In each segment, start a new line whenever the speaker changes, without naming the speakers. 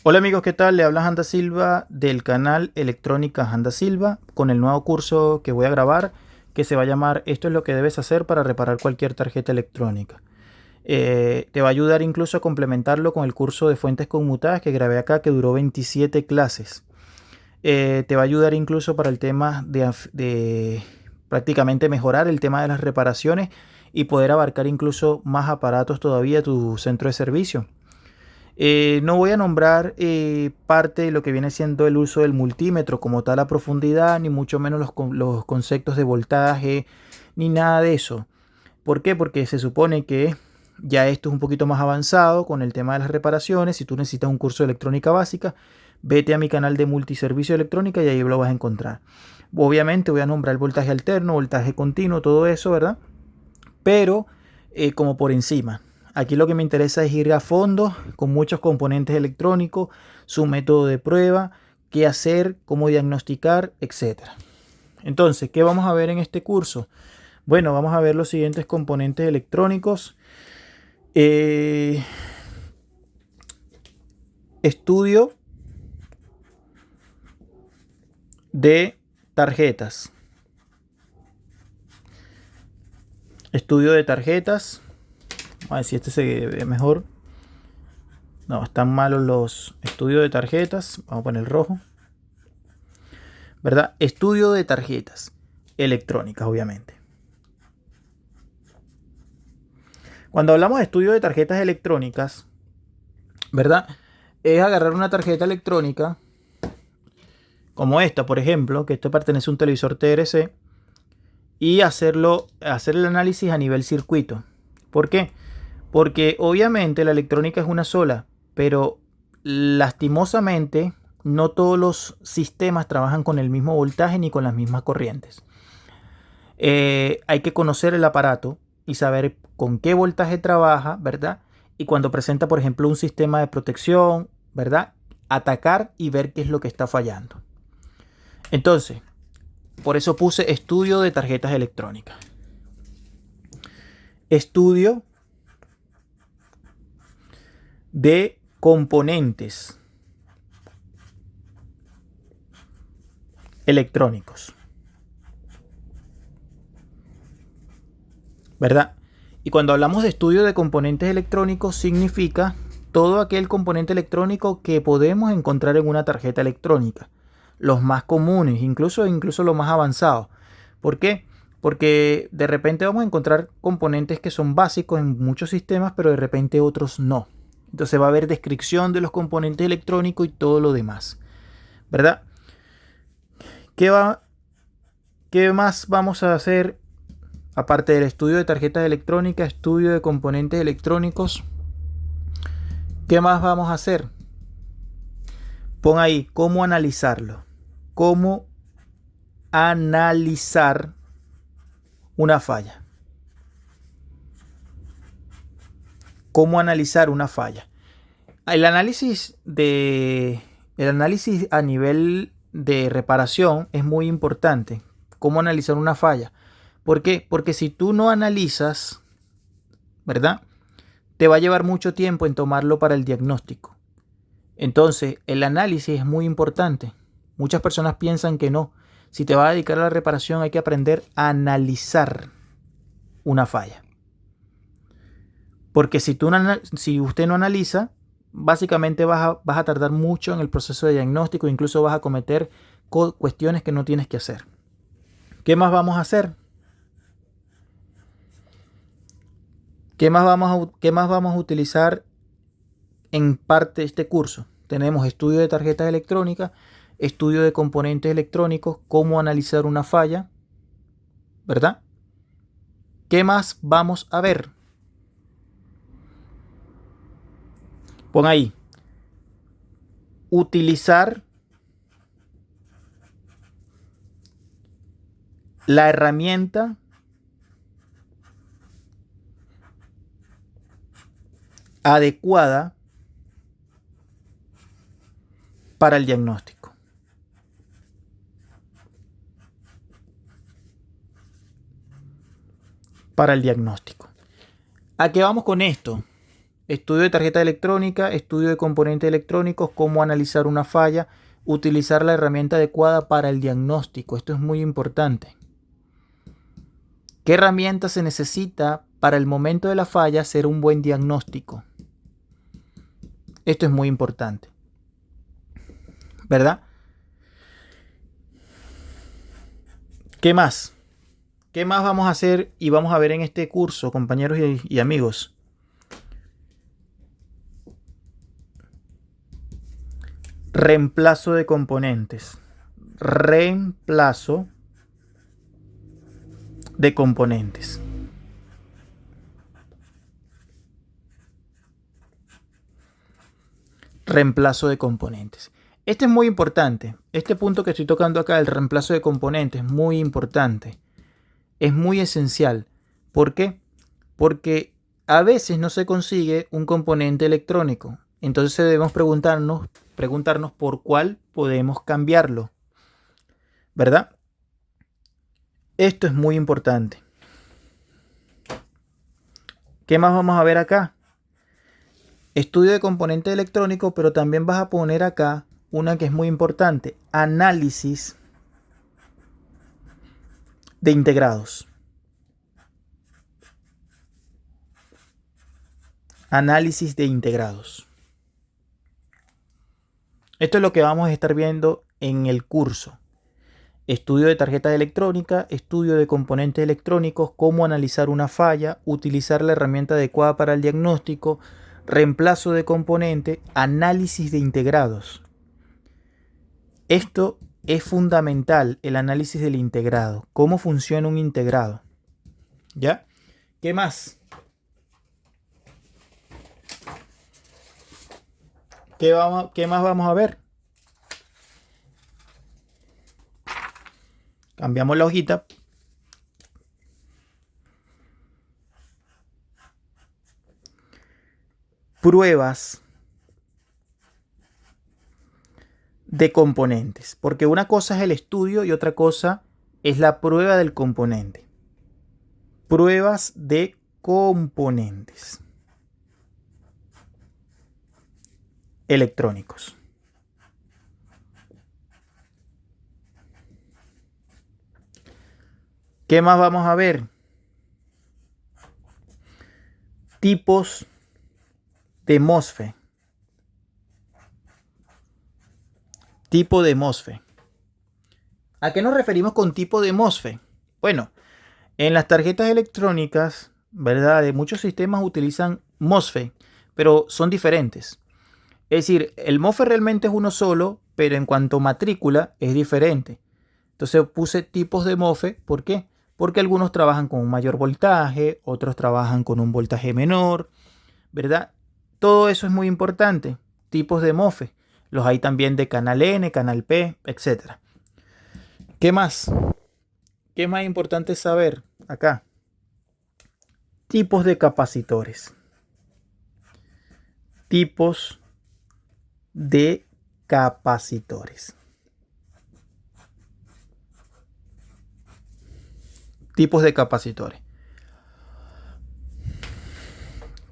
Hola amigos, ¿qué tal? Le habla Janda Silva del canal Electrónica Janda Silva con el nuevo curso que voy a grabar que se va a llamar Esto es lo que debes hacer para reparar cualquier tarjeta electrónica. Te va a ayudar incluso a complementarlo con el curso de fuentes conmutadas que grabé acá que duró 27 clases. Te va a ayudar incluso para el tema de prácticamente mejorar el tema de las reparaciones y poder abarcar incluso más aparatos todavía tu centro de servicio. No voy a nombrar parte de lo que viene siendo el uso del multímetro como tal a profundidad, ni mucho menos los conceptos de voltaje, ni nada de eso. ¿Por qué? Porque se supone que ya esto es un poquito más avanzado con el tema de las reparaciones. Si tú necesitas un curso de electrónica básica, vete a mi canal de multiservicio electrónica y ahí lo vas a encontrar. Obviamente voy a nombrar voltaje alterno, voltaje continuo, todo eso, ¿verdad? Pero como por encima. Aquí lo que me interesa es ir a fondo con muchos componentes electrónicos, su método de prueba, qué hacer, cómo diagnosticar, etcétera. Entonces, ¿qué vamos a ver en este curso? Bueno, vamos a ver los siguientes componentes electrónicos. Eh, Estudio de tarjetas. Estudio de tarjetas. Vamos a ver si este se ve mejor. No, están malos los estudios de tarjetas. Vamos a poner el rojo. ¿Verdad? Estudio de tarjetas electrónicas, obviamente. Cuando hablamos de estudio de tarjetas electrónicas, ¿verdad? Es agarrar una tarjeta electrónica como esta, por ejemplo, que esto pertenece a un televisor TRC y hacer el análisis a nivel circuito. ¿Por qué? Porque obviamente la electrónica es una sola, pero lastimosamente no todos los sistemas trabajan con el mismo voltaje ni con las mismas corrientes. Hay que conocer el aparato y saber con qué voltaje trabaja, ¿verdad? Y cuando presenta, por ejemplo, un sistema de protección, ¿verdad? Atacar y ver qué es lo que está fallando. Entonces, por eso puse estudio de tarjetas electrónicas. Estudio de componentes electrónicos, ¿verdad? Y cuando hablamos de estudio de componentes electrónicos significa todo aquel componente electrónico que podemos encontrar en una tarjeta electrónica. Los más comunes, incluso los más avanzados. ¿Por qué? Porque de repente vamos a encontrar componentes que son básicos en muchos sistemas, pero de repente otros no. Entonces va a haber descripción de los componentes electrónicos y todo lo demás, ¿verdad? ¿Qué, va, qué más vamos a hacer aparte del estudio de tarjetas electrónicas, estudio de componentes electrónicos? ¿Qué más vamos a hacer? Pon ahí cómo analizarlo. Cómo analizar una falla. Cómo analizar una falla. El análisis a nivel de reparación es muy importante. Cómo analizar una falla. ¿Por qué? Porque si tú no analizas, ¿verdad? Te va a llevar mucho tiempo en tomarlo para el diagnóstico. Entonces, el análisis es muy importante. Muchas personas piensan que no. Si te vas a dedicar a la reparación, hay que aprender a analizar una falla. Porque si usted no analiza, básicamente vas a tardar mucho en el proceso de diagnóstico, incluso vas a cometer cuestiones que no tienes que hacer. ¿Qué más vamos a hacer? ¿Qué más vamos a utilizar en parte de este curso? Tenemos estudio de tarjetas electrónicas, estudio de componentes electrónicos, cómo analizar una falla, ¿verdad? ¿Qué más vamos a ver? Pon ahí, utilizar la herramienta adecuada para el diagnóstico. Para el diagnóstico. ¿A qué vamos con esto? Estudio de tarjeta electrónica, estudio de componentes electrónicos, cómo analizar una falla, utilizar la herramienta adecuada para el diagnóstico. Esto es muy importante. ¿Qué herramienta se necesita para el momento de la falla hacer un buen diagnóstico? Esto es muy importante, ¿verdad? ¿Qué más? ¿Qué más vamos a hacer y vamos a ver en este curso, compañeros y amigos? Reemplazo de componentes. Reemplazo de componentes. Reemplazo de componentes. Este es muy importante. Este punto que estoy tocando acá, el reemplazo de componentes, es muy importante. Es muy esencial. ¿Por qué? Porque a veces no se consigue un componente electrónico. Entonces debemos preguntarnos por cuál podemos cambiarlo. ¿Verdad? Esto es muy importante. ¿Qué más vamos a ver acá? Estudio de componente electrónico, pero también vas a poner acá una que es muy importante. Análisis de integrados. Análisis de integrados. Esto es lo que vamos a estar viendo en el curso. Estudio de tarjeta electrónica, estudio de componentes electrónicos, cómo analizar una falla, utilizar la herramienta adecuada para el diagnóstico, reemplazo de componente, análisis de integrados. Esto es fundamental, el análisis del integrado. ¿Cómo funciona un integrado? ¿Ya? ¿Qué más? ¿Qué más vamos a ver? Cambiamos la hojita. Pruebas de componentes. Porque una cosa es el estudio y otra cosa es la prueba del componente. Pruebas de componentes electrónicos. ¿Qué más vamos a ver? Tipos de MOSFET. Tipo de MOSFET. ¿A qué nos referimos con tipo de MOSFET? Bueno, en las tarjetas electrónicas, ¿verdad? De muchos sistemas utilizan MOSFET, pero son diferentes. Es decir, el MOSFET realmente es uno solo, pero en cuanto a matrícula es diferente. Entonces puse tipos de MOSFET. ¿Por qué? Porque algunos trabajan con un mayor voltaje, otros trabajan con un voltaje menor, ¿verdad? Todo eso es muy importante. Tipos de MOSFET. Los hay también de canal N, canal P, etc. ¿Qué más? ¿Qué más importante saber acá? Tipos de capacitores. Tipos de capacitores. Tipos de capacitores.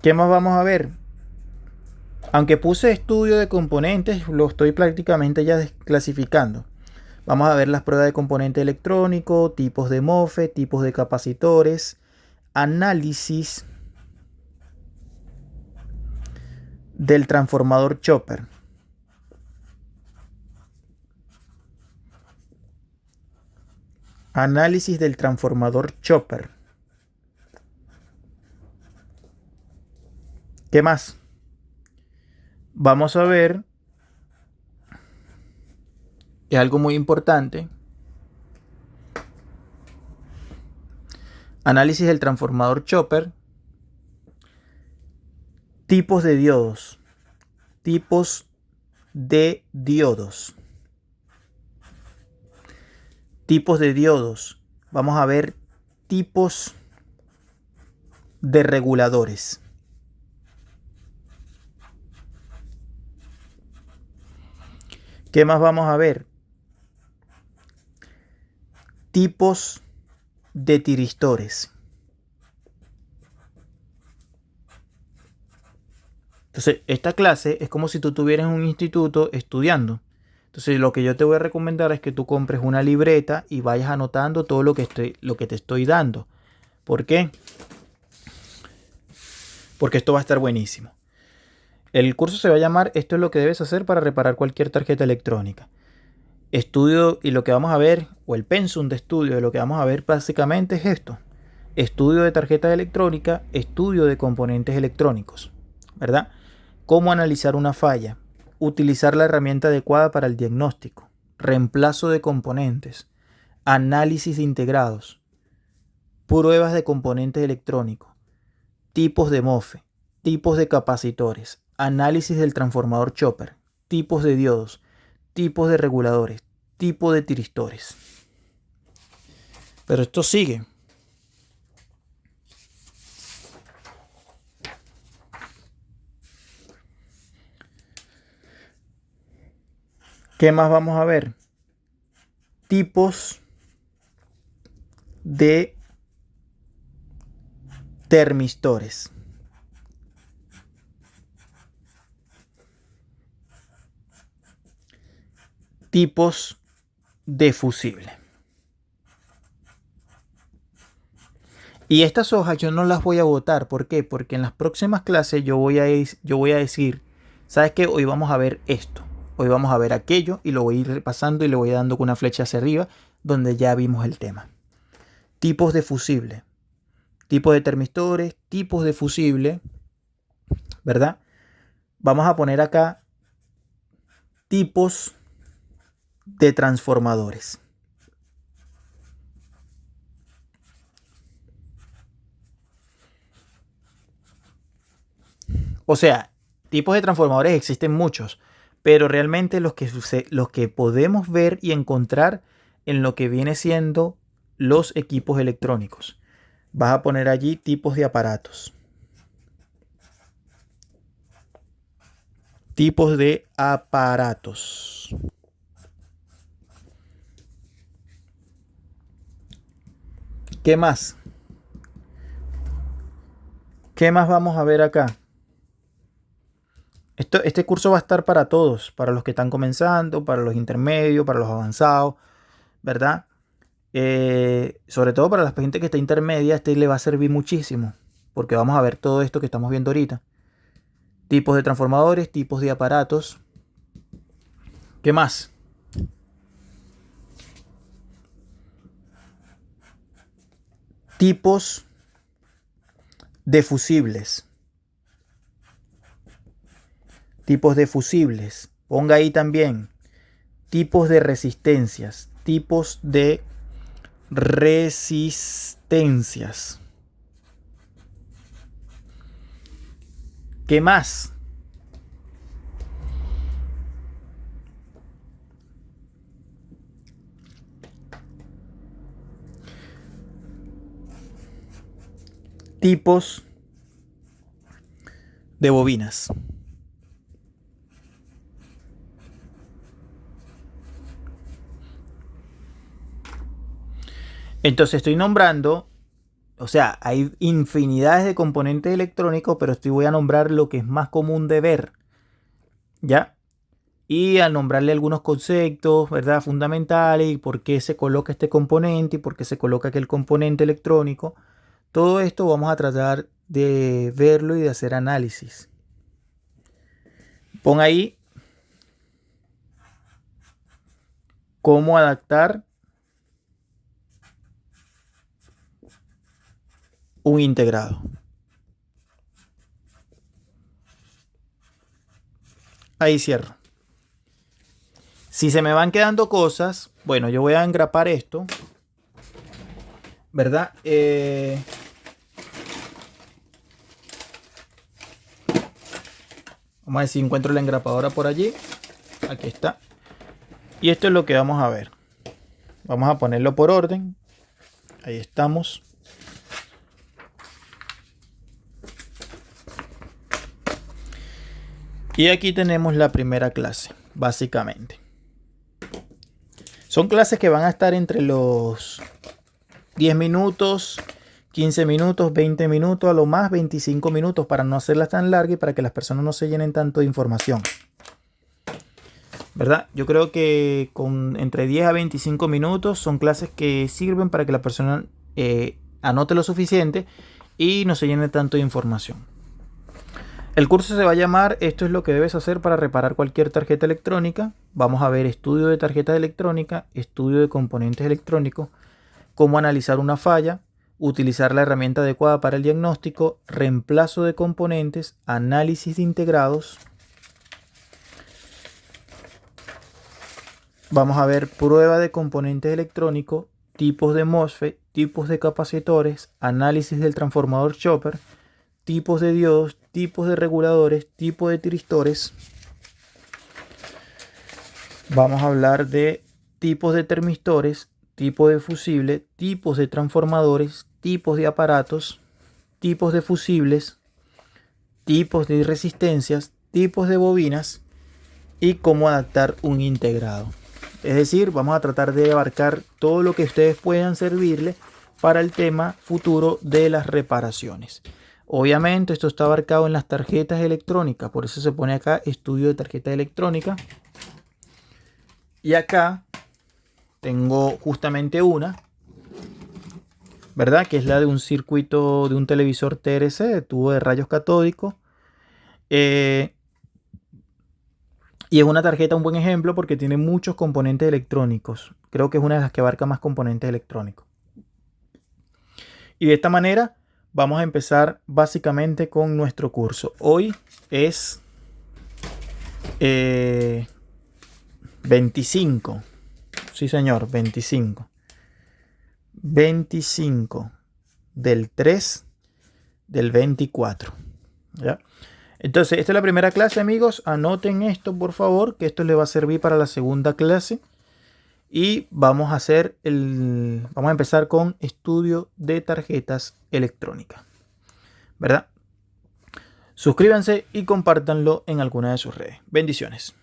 ¿Qué más vamos a ver? Aunque puse estudio de componentes, lo estoy prácticamente ya desclasificando. Vamos a ver las pruebas de componente electrónico, tipos de MOSFET, tipos de capacitores, análisis del transformador chopper. Análisis del transformador chopper. ¿Qué más? Vamos a ver, es algo muy importante, análisis del transformador chopper, tipos de diodos, tipos de diodos, tipos de diodos. Vamos a ver tipos de reguladores. ¿Qué más vamos a ver? Tipos de tiristores. Entonces, esta clase es como si tú estuvieras en un instituto estudiando. Entonces, lo que yo te voy a recomendar es que tú compres una libreta y vayas anotando todo lo que te estoy dando. ¿Por qué? Porque esto va a estar buenísimo. El curso se va a llamar "Esto es lo que debes hacer para reparar cualquier tarjeta electrónica". Estudio, y lo que vamos a ver, o el pensum de estudio de lo que vamos a ver básicamente es esto: estudio de tarjeta electrónica, estudio de componentes electrónicos, ¿verdad? Cómo analizar una falla, utilizar la herramienta adecuada para el diagnóstico, reemplazo de componentes, análisis de integrados, pruebas de componentes electrónicos, tipos de MOSFET, tipos de capacitores, análisis del transformador chopper, tipos de diodos, tipos de reguladores, tipo de tiristores. Pero esto sigue. ¿Qué más vamos a ver? Tipos de termistores. Tipos de fusible. Y estas hojas yo no las voy a botar. ¿Por qué? Porque en las próximas clases yo voy a decir, ¿sabes qué? Hoy vamos a ver esto. Hoy vamos a ver aquello, y lo voy a ir repasando y le voy dando con una flecha hacia arriba donde ya vimos el tema. Tipos de fusible. Tipos de termistores, tipos de fusible, ¿verdad? Vamos a poner acá tipos de transformadores. O sea, tipos de transformadores existen muchos, pero realmente los que podemos ver y encontrar en lo que viene siendo los equipos electrónicos. Vas a poner allí tipos de aparatos. Tipos de aparatos. ¿Qué más? ¿Qué más vamos a ver acá? Este curso va a estar para todos, para los que están comenzando, para los intermedios, para los avanzados, ¿verdad? Sobre todo para la gente que está intermedia, este le va a servir muchísimo, porque vamos a ver todo esto que estamos viendo ahorita. Tipos de transformadores, tipos de aparatos. ¿Qué más? Tipos de fusibles. Tipos de fusibles. Ponga ahí también tipos de resistencias. Tipos de resistencias. ¿Qué más? Tipos de bobinas. Entonces estoy nombrando, o sea, hay infinidades de componentes electrónicos, pero voy a nombrar lo que es más común de ver, ¿ya? Y a nombrarle algunos conceptos, ¿verdad? Fundamentales, y por qué se coloca este componente y por qué se coloca aquel componente electrónico. Todo esto vamos a tratar de verlo y de hacer análisis. Pon ahí cómo adaptar un integrado. Ahí cierro. Si se me van quedando cosas, bueno, yo voy a engrapar esto, ¿verdad? Vamos a ver si encuentro la engrapadora por allí. Aquí está. Y esto es lo que vamos a ver. Vamos a ponerlo por orden. Ahí estamos. Y aquí tenemos la primera clase, básicamente. Son clases que van a estar entre los 10 minutos, 15 minutos, 20 minutos, a lo más 25 minutos para no hacerlas tan largas y para que las personas no se llenen tanto de información. ¿Verdad? Yo creo que con entre 10 a 25 minutos son clases que sirven para que la persona anote lo suficiente y no se llene tanto de información. El curso se va a llamar "Esto es lo que debes hacer para reparar cualquier tarjeta electrónica". Vamos a ver estudio de tarjeta electrónica, estudio de componentes electrónicos, cómo analizar una falla, utilizar la herramienta adecuada para el diagnóstico, reemplazo de componentes, análisis de integrados. Vamos a ver prueba de componentes electrónicos, tipos de MOSFET, tipos de capacitores, análisis del transformador chopper, tipos de diodos, tipos de reguladores, tipos de tiristores. Vamos a hablar de tipos de termistores, tipos de fusible, tipos de transformadores, tipos de aparatos, tipos de fusibles, tipos de resistencias, tipos de bobinas y cómo adaptar un integrado. Es decir, vamos a tratar de abarcar todo lo que ustedes puedan servirle para el tema futuro de las reparaciones. Obviamente esto está abarcado en las tarjetas electrónicas, por eso se pone acá estudio de tarjeta electrónica. Y acá tengo justamente una, ¿verdad? Que es la de un circuito de un televisor TRC, de tubo de rayos catódicos. Y es una tarjeta un buen ejemplo porque tiene muchos componentes electrónicos. Creo que es una de las que abarca más componentes electrónicos. Y de esta manera vamos a empezar básicamente con nuestro curso. Hoy es 25. Sí, señor, 25. 25 del 3 del 24. ¿Ya? Entonces, esta es la primera clase, amigos. Anoten esto, por favor, que esto les va a servir para la segunda clase. Y vamos a empezar con estudio de tarjetas electrónicas, ¿verdad? Suscríbanse y compártanlo en alguna de sus redes. Bendiciones.